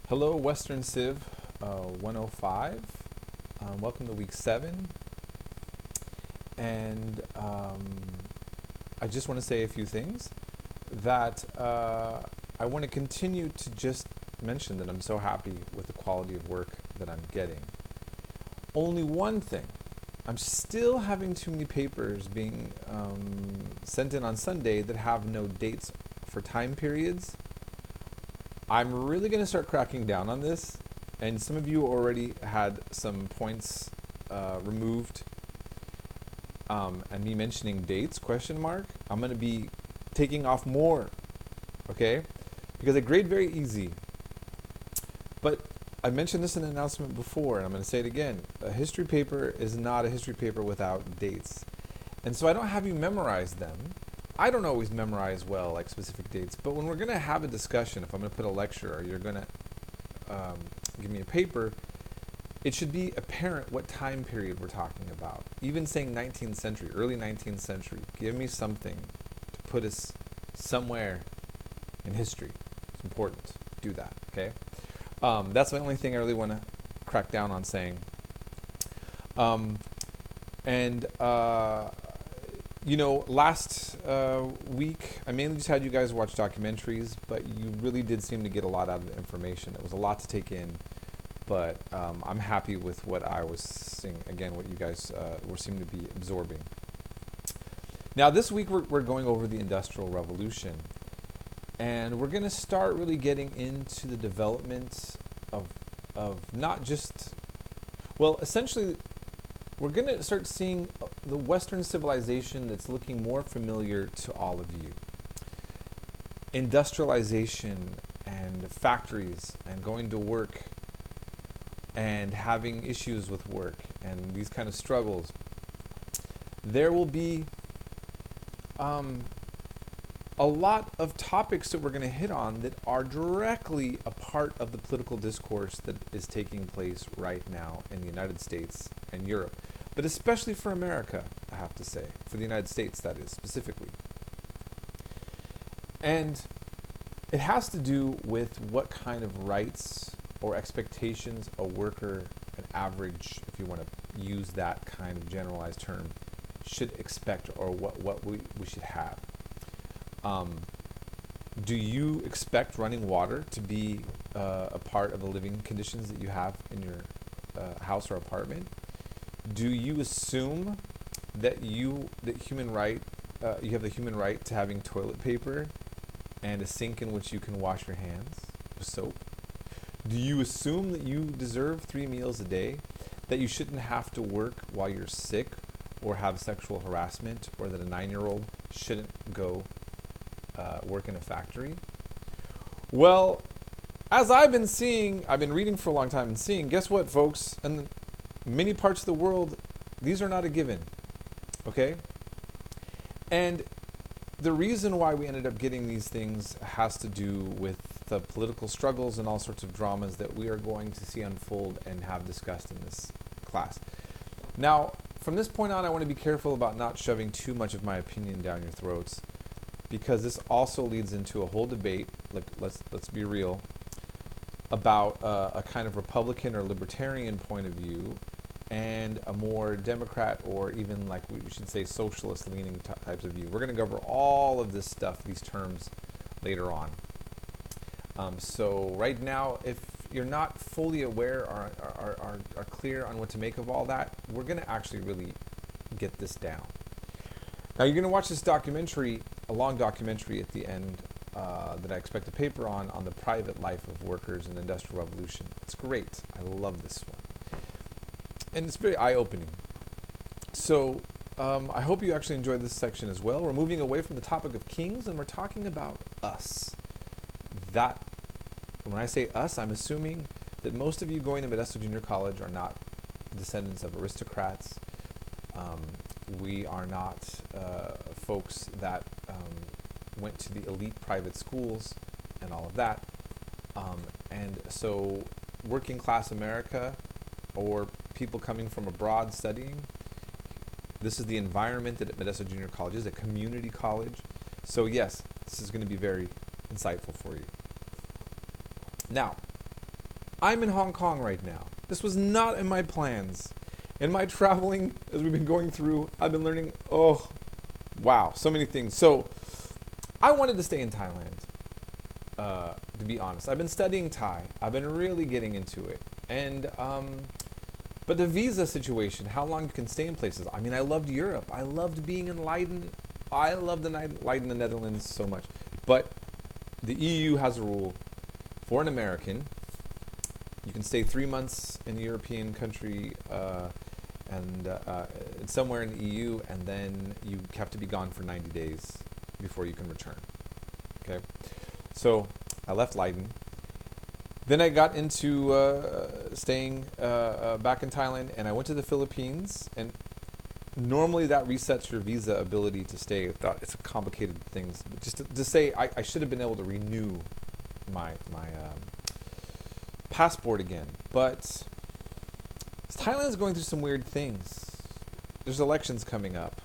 Hello, Western Civ 105. Welcome to week 7. And I just want to say a few things that I want to continue to just mention that I'm so happy with the quality of work that I'm getting. Only one thing. I'm still having too many papers being sent in on Sunday that have no dates for time periods. I'm really going to start cracking down on this, and some of you already had some points removed, and me mentioning dates, question mark. I'm going to be taking off more, okay? Because I grade very easy. But I mentioned this in an announcement before, and I'm going to say it again. A history paper is not a history paper without dates. And so I don't have you memorize them. I don't always memorize well, like specific dates, but when we're going to have a discussion, if I'm going to put a lecture or you're going to give me a paper, it should be apparent what time period we're talking about. Even saying 19th century, early 19th century, give me something to put us somewhere in history. It's important. Do that, okay? That's the only thing I really want to crack down on saying. Last week, I mainly just had you guys watch documentaries, but you really did seem to get a lot out of the information. It was a lot to take in, but I'm happy with what I was seeing. Again, what you guys were seeming to be absorbing. Now, this week, we're going over the Industrial Revolution, and we're going to start really getting into the development of not just, well, essentially, we're going to start seeing the Western civilization that's looking more familiar to all of you. Industrialization and factories and going to work and having issues with work and these kind of struggles. There will be a lot of topics that we're going to hit on that are directly a part of the political discourse that is taking place right now in the United States and Europe. But especially for America, I have to say. For the United States, that is, specifically. And it has to do with what kind of rights or expectations a worker, an average, if you want to use that kind of generalized term, should expect, or what we should have. Do you expect running water to be a part of the living conditions that you have in your house or apartment? Do you assume that you have the human right to having toilet paper and a sink in which you can wash your hands with soap? Do you assume that you deserve 3 meals a day, that you shouldn't have to work while you're sick or have sexual harassment, or that a 9-year-old shouldn't go work in a factory? Well, as I've been reading for a long time and seeing, guess what, folks? In many parts of the world, these are not a given, okay? And the reason why we ended up getting these things has to do with the political struggles and all sorts of dramas that we are going to see unfold and have discussed in this class. Now, from this point on, I want to be careful about not shoving too much of my opinion down your throats, because this also leads into a whole debate, like let's be real, about a kind of Republican or libertarian point of view and a more Democrat, or even like we should say socialist leaning types of view. We're going to cover all of this stuff, these terms, later on. So right now, if you're not fully aware or are clear on what to make of all that, we're going to actually really get this down. Now you're going to watch this documentary, a long documentary at the end that I expect a paper on the private life of workers in the Industrial Revolution. It's great. I love this one. And it's very eye-opening. So I hope you actually enjoyed this section as well. We're moving away from the topic of kings, and we're talking about us. That, when I say us, I'm assuming that most of you going to Modesto Junior College are not descendants of aristocrats. We are not folks that went to the elite private schools and all of that. And so working class America, or people coming from abroad studying, this is the environment that Modesto Junior College is, a community college. So yes, this is going to be very insightful for you. Now, I'm in Hong Kong right now. This was not in my plans. In my traveling, as we've been going through, I've been learning, oh, wow, so many things. So I wanted to stay in Thailand, to be honest. I've been studying Thai. I've been really getting into it. And, but the visa situation, how long you can stay in places. I mean, I loved Europe. I loved being in Leiden. I loved Leiden, the Netherlands so much. But the EU has a rule for an American. You can stay 3 months in a European country and somewhere in the EU, and then you have to be gone for 90 days before you can return. Okay, so I left Leiden. Then I got into staying back in Thailand, and I went to the Philippines. And normally that resets your visa ability to stay. It's a complicated thing. But just to say, I should have been able to renew my passport again. But Thailand's going through some weird things. There's elections coming up.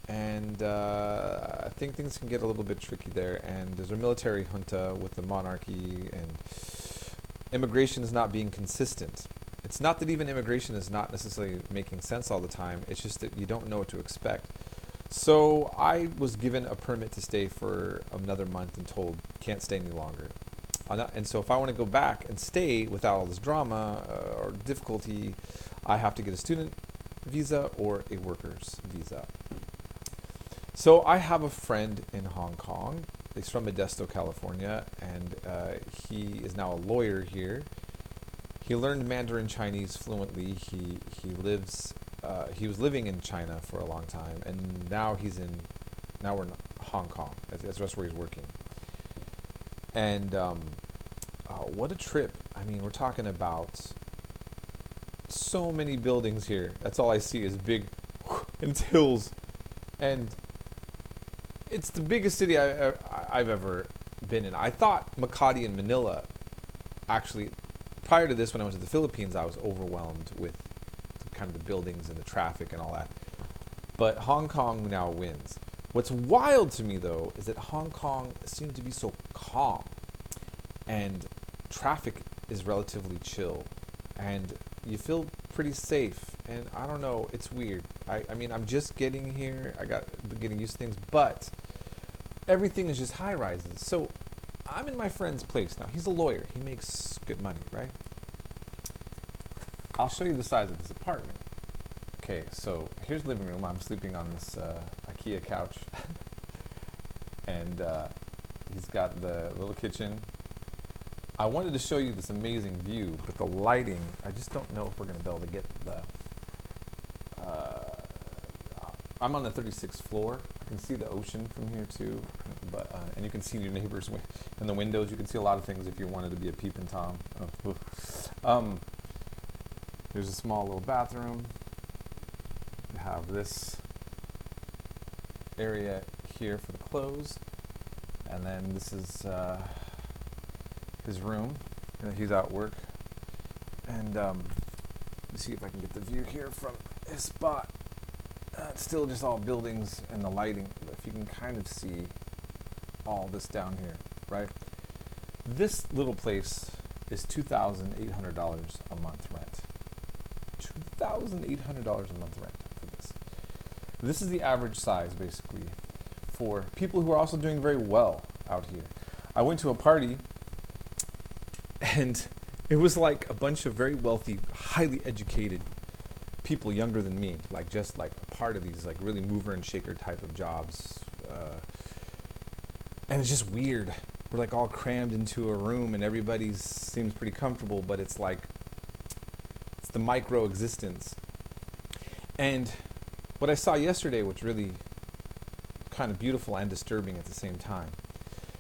And I think things can get a little bit tricky there. And there's a military junta with the monarchy, and immigration is not being consistent. It's not that even immigration is not necessarily making sense all the time. It's just that you don't know what to expect. So I was given a permit to stay for another month and told can't stay any longer. And so if I want to go back and stay without all this drama or difficulty, I have to get a student visa or a worker's visa. So I have a friend in Hong Kong. He's from Modesto, California, and he is now a lawyer here. He learned Mandarin Chinese fluently. He was living in China for a long time, and now we're in Hong Kong. That's where he's working. And what a trip! I mean, we're talking about so many buildings here. That's all I see is big and hills, and it's the biggest city I've ever been in. I thought Makati and Manila, actually, prior to this, when I went to the Philippines, I was overwhelmed with kind of the buildings and the traffic and all that. But Hong Kong now wins. What's wild to me, though, is that Hong Kong seems to be so calm, and traffic is relatively chill, and you feel pretty safe. And I don't know, it's weird. I mean, I'm just getting here. Getting used to things, but everything is just high rises. So I'm in my friend's place now. He's a lawyer. He makes good money, right? I'll show you the size of this apartment. Okay, so here's the living room. I'm sleeping on this IKEA couch. And he's got the little kitchen. I wanted to show you this amazing view, but the lighting, I just don't know if we're going to be able to get the... I'm on the 36th floor. I can see the ocean from here too, but and you can see your neighbors in the windows. You can see a lot of things if you wanted to be a peeping Tom. There's a small little bathroom. You have this area here for the clothes, and then this is his room. He's at work, and let's see if I can get the view here from his spot. It's still just all buildings and the lighting, but if you can kind of see all this down here, right? This little place is $2,800 a month rent. $2,800 a month rent for this. This is the average size, basically, for people who are also doing very well out here. I went to a party, and it was like a bunch of very wealthy, highly educated people younger than me, just a part of these really mover and shaker type of jobs, and it's just weird. We're all crammed into a room, and everybody seems pretty comfortable, but it's the micro existence. And what I saw yesterday was really kind of beautiful and disturbing at the same time.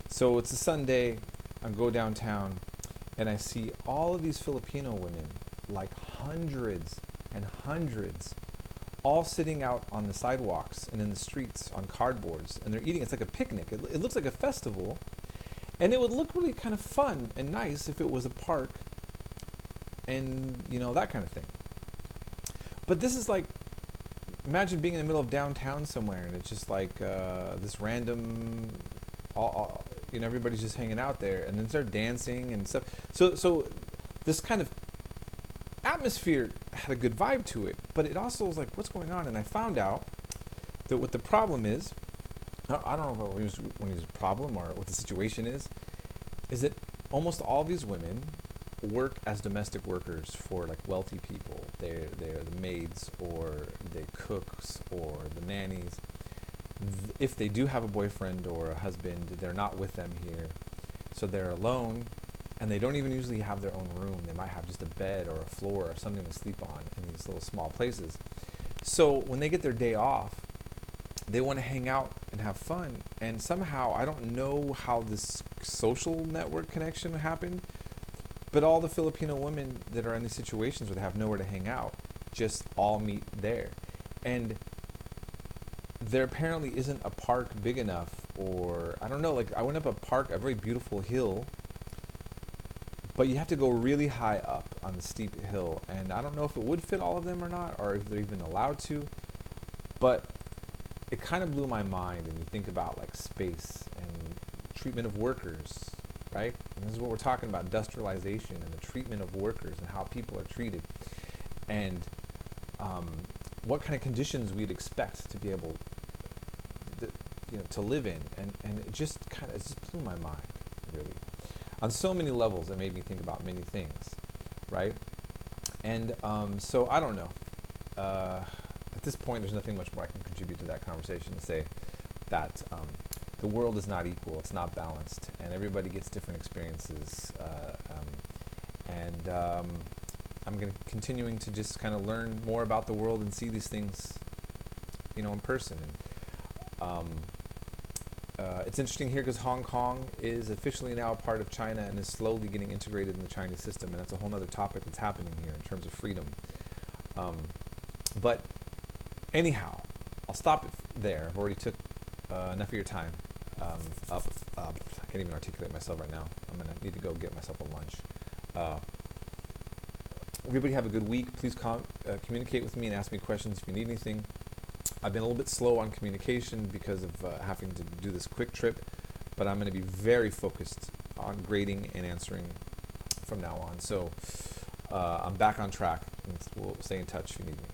So it's a Sunday, I go downtown, and I see all of these Filipino women, hundreds and hundreds, all sitting out on the sidewalks and in the streets on cardboards, and they're eating. It's like a picnic. It looks like a festival, and it would look really kind of fun and nice if it was a park and that kind of thing. But this is imagine being in the middle of downtown somewhere, and it's just this random, everybody's just hanging out there, and then start dancing and stuff. So this kind of atmosphere had a good vibe to it, but it also was like, what's going on? And I found out that what the problem is, I don't know if when it was a problem or what the situation is that almost all these women work as domestic workers for like wealthy people. They're the maids or the cooks or the nannies. If they do have a boyfriend or a husband, they're not with them here. So they're alone, and they don't even usually have their own room. They might have just a bed or a floor or something to sleep on in these little small places. So when they get their day off, they want to hang out and have fun. And somehow, I don't know how this social network connection happened, but all the Filipino women that are in these situations where they have nowhere to hang out just all meet there. And there apparently isn't a park big enough, or I don't know, like I went up a park, a very beautiful hill, but you have to go really high up on the steep hill, and I don't know if it would fit all of them or not, or if they're even allowed to, but it kind of blew my mind. And you think about like space and treatment of workers, right? And this is what we're talking about, industrialization and the treatment of workers and how people are treated, and what kind of conditions we'd expect to be able to live in, and it just blew my mind, really, on so many levels. It made me think about many things, right? And so I don't know. At this point, there's nothing much more I can contribute to that conversation to say that the world is not equal, it's not balanced, and everybody gets different experiences. I'm continuing to just kind of learn more about the world and see these things, in person. And it's interesting here because Hong Kong is officially now a part of China and is slowly getting integrated in the Chinese system, and that's a whole other topic that's happening here in terms of freedom. But anyhow, I'll stop it there. I've already took enough of your time. I can't even articulate myself right now. I'm going to need to go get myself a lunch. Everybody have a good week. Please communicate with me and ask me questions if you need anything. I've been a little bit slow on communication because of having to do this quick trip, but I'm going to be very focused on grading and answering from now on. So I'm back on track, and we'll stay in touch if you need me.